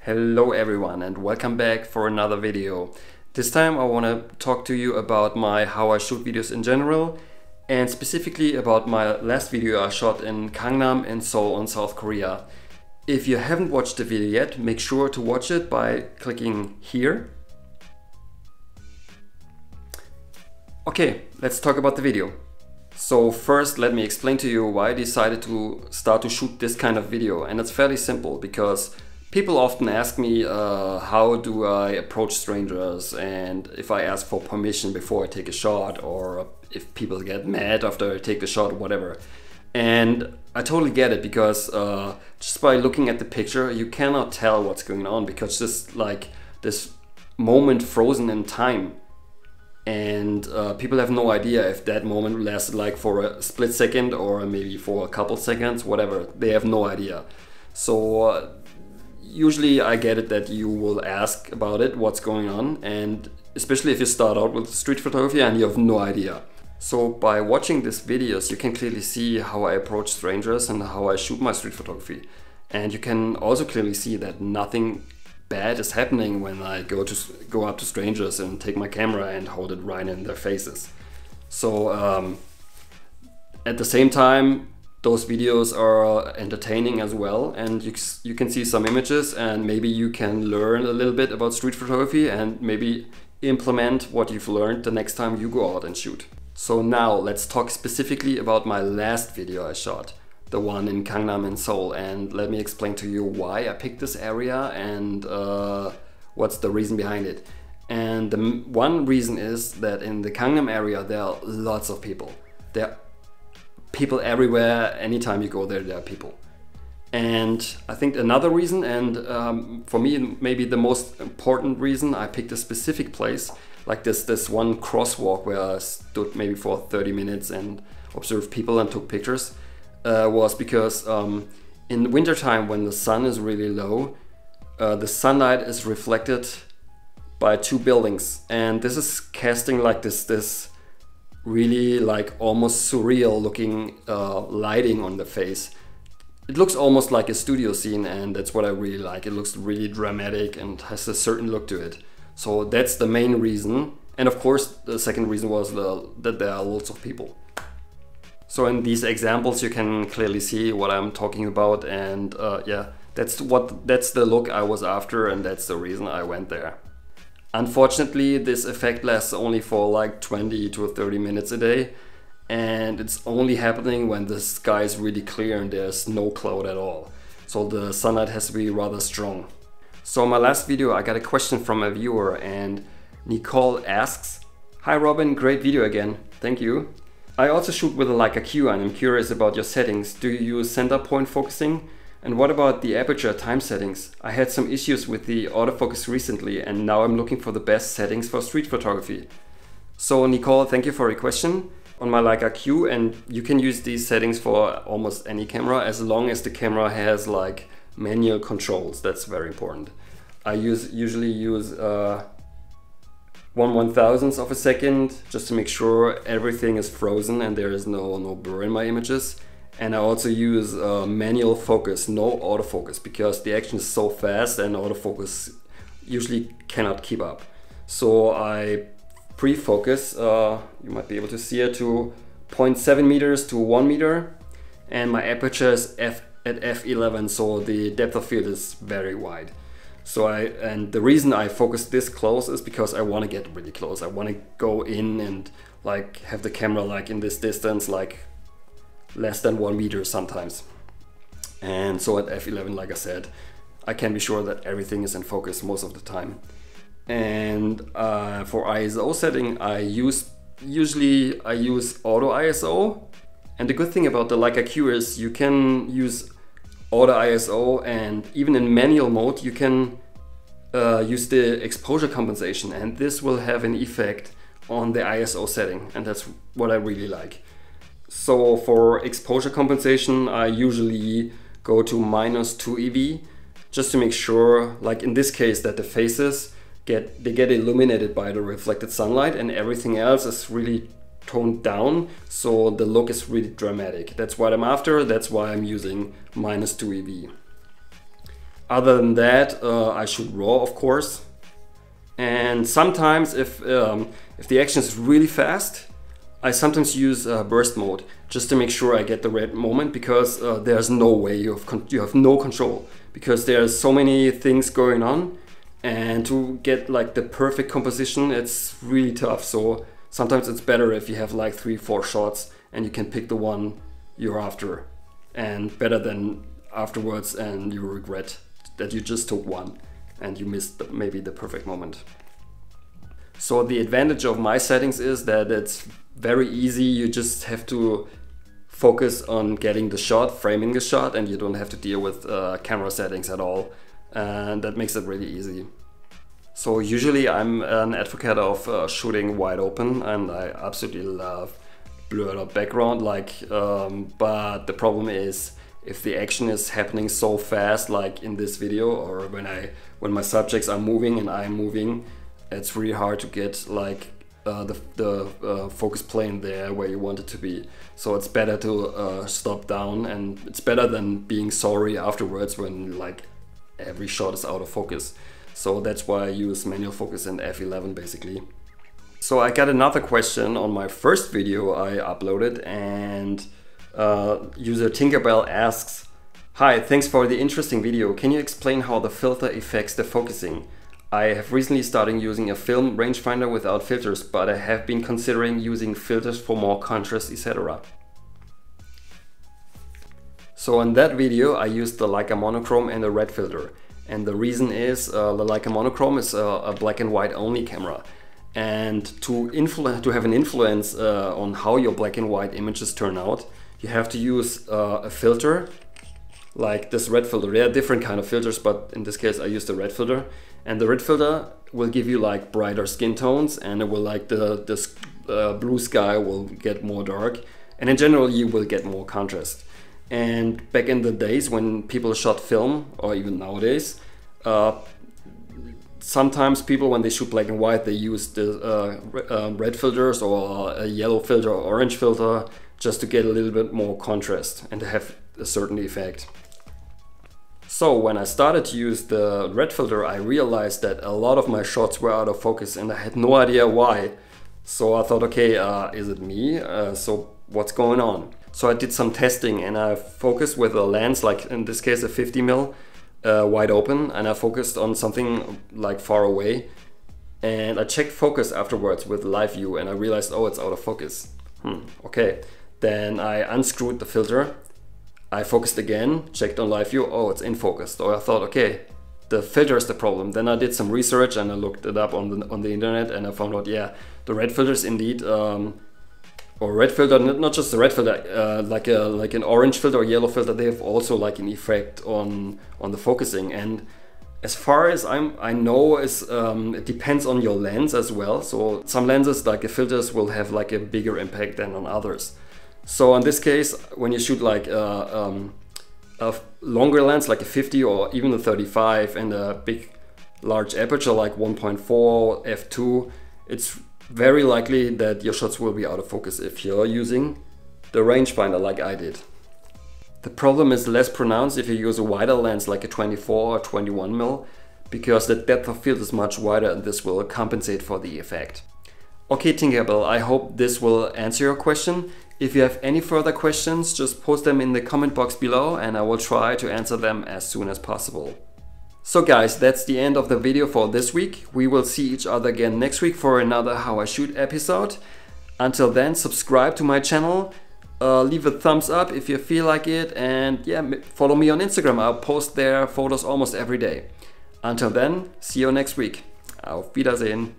Hello everyone and welcome back for another video. This time I want to talk to you about how I shoot videos in general, and specifically about my last video I shot in Gangnam in Seoul in South Korea. If you haven't watched the video yet, make sure to watch it by clicking here. Okay, let's talk about the video. So first let me explain to you why I decided to start to shoot this kind of video, and it's fairly simple because people often ask me how do I approach strangers, and if I ask for permission before I take a shot, or if people get mad after I take the shot or whatever. And I totally get it because just by looking at the picture you cannot tell what's going on, because just like this moment frozen in time, and people have no idea if that moment lasted like for a split second or maybe for a couple seconds, whatever. They have no idea. So usually I get it that you will ask about it, what's going on, and especially if you start out with street photography and you have no idea. So by watching these videos you can clearly see how I approach strangers and how I shoot my street photography. And you can also clearly see that nothing bad is happening when I go up to strangers and take my camera and hold it right in their faces. So at the same time, those videos are entertaining as well, and you can see some images, and maybe you can learn a little bit about street photography and maybe implement what you've learned the next time you go out and shoot. So now let's talk specifically about my last video I shot, the one in Gangnam in Seoul, and let me explain to you why I picked this area and what's the reason behind it. And the one reason is that in the Gangnam area there are lots of people. There are people everywhere. Anytime you go there, there are people. And I think another reason, and for me maybe the most important reason I picked a specific place, like this one crosswalk where I stood maybe for 30 minutes and observed people and took pictures, was because in wintertime when the sun is really low, the sunlight is reflected by two buildings, and this is casting like this really like almost surreal looking lighting on the face. It looks almost like a studio scene, and that's what I really like. It looks really dramatic and has a certain look to it. So that's the main reason. And of course the second reason was that there are lots of people. So in these examples you can clearly see what I'm talking about, and yeah, that's the look I was after, and that's the reason I went there. Unfortunately, this effect lasts only for like 20 to 30 minutes a day, and it's only happening when the sky is really clear and there's no cloud at all. So the sunlight has to be rather strong. So in my last video I got a question from a viewer, and Nicole asks, "Hi Robin, great video again, thank you. I also shoot with a Leica Q and I'm curious about your settings. Do you use center point focusing? And what about the aperture time settings? I had some issues with the autofocus recently and now I'm looking for the best settings for street photography." So Nicole, thank you for your question. On my Leica Q, and you can use these settings for almost any camera as long as the camera has like manual controls. That's very important. I usually use 1/1000th of a second just to make sure everything is frozen and there is no blur in my images. And I also use manual focus, no autofocus, because the action is so fast and autofocus usually cannot keep up. So I pre-focus, you might be able to see it, to 0.7 meters to 1 meter, and my aperture is at f11, so the depth of field is very wide. So and the reason I focus this close is because I want to get really close. I want to go in and like have the camera like in this distance, like less than 1 meter sometimes. And so at f11, like I said, I can be sure that everything is in focus most of the time. And for ISO setting, usually I use auto ISO. And the good thing about the Leica Q is you can use auto ISO, and even in manual mode you can use the exposure compensation, and this will have an effect on the ISO setting, and that's what I really like. So for exposure compensation I usually go to -2 EV, just to make sure, like in this case, that the faces get illuminated by the reflected sunlight and everything else is really toned down, so the look is really dramatic. That's what I'm after, that's why I'm using -2 EV. Other than that, I shoot RAW, of course. And sometimes if the action is really fast, I sometimes use burst mode just to make sure I get the right moment, because there's no way you have no control, because there's so many things going on, and to get like the perfect composition, it's really tough. So sometimes it's better if you have like 3-4 shots and you can pick the one you're after, and better than afterwards and you regret that you just took one and you missed maybe the perfect moment. So the advantage of my settings is that it's very easy. You just have to focus on getting the shot, framing the shot, and you don't have to deal with camera settings at all. And that makes it really easy. So usually I'm an advocate of shooting wide open, and I absolutely love blurred out background. But the problem is, if the action is happening so fast, like in this video, or when my subjects are moving and I'm moving, it's really hard to get like the focus plane there where you want it to be. So it's better to stop down, and it's better than being sorry afterwards when like every shot is out of focus. So that's why I use manual focus and f11 basically. So I got another question on my first video I uploaded, and user Tinkerbell asks, "Hi, thanks for the interesting video. Can you explain how the filter affects the focusing? I have recently started using a film rangefinder without filters, but I have been considering using filters for more contrast, etc." So in that video I used the Leica monochrome and a red filter, and the reason is the Leica monochrome is a black and white only camera, and to have an influence on how your black and white images turn out, you have to use a filter like this red filter. There are different kind of filters, but in this case I used the red filter, and the red filter will give you like brighter skin tones, and it will like the blue sky will get more dark, and in general you will get more contrast. And back in the days when people shot film, or even nowadays, sometimes people, when they shoot black and white, they use the red filters or a yellow filter or orange filter just to get a little bit more contrast and to have a certain effect. So when I started to use the red filter, I realized that a lot of my shots were out of focus, and I had no idea why. So I thought, okay, is it me? So what's going on? So I did some testing, and I focused with a lens, like in this case a 50mm wide open, and I focused on something like far away, and I checked focus afterwards with live view, and I realized, oh, it's out of focus. Okay, then I unscrewed the filter, I focused again, checked on live view, oh, it's in focus. So I thought, okay, the filter is the problem. Then I did some research and I looked it up on the internet, and I found out, yeah, the red filter is indeed or red filter, not just the red filter, like an orange filter or yellow filter, they have also like an effect on the focusing. And as far as I know, it depends on your lens as well. So some lenses, like the filters, will have like a bigger impact than on others. So in this case, when you shoot like a longer lens, like a 50 or even a 35, and a big large aperture like 1.4 f2, it's very likely that your shots will be out of focus if you're using the rangefinder like I did. The problem is less pronounced if you use a wider lens like a 24 or 21mm, because the depth of field is much wider, and this will compensate for the effect. Okay, Tinkerbell, I hope this will answer your question. If you have any further questions, just post them in the comment box below, and I will try to answer them as soon as possible. So guys, that's the end of the video for this week. We will see each other again next week for another How I Shoot episode. Until then, subscribe to my channel, leave a thumbs up if you feel like it, and yeah, follow me on Instagram. I'll post there photos almost every day. Until then, see you next week. Auf Wiedersehen.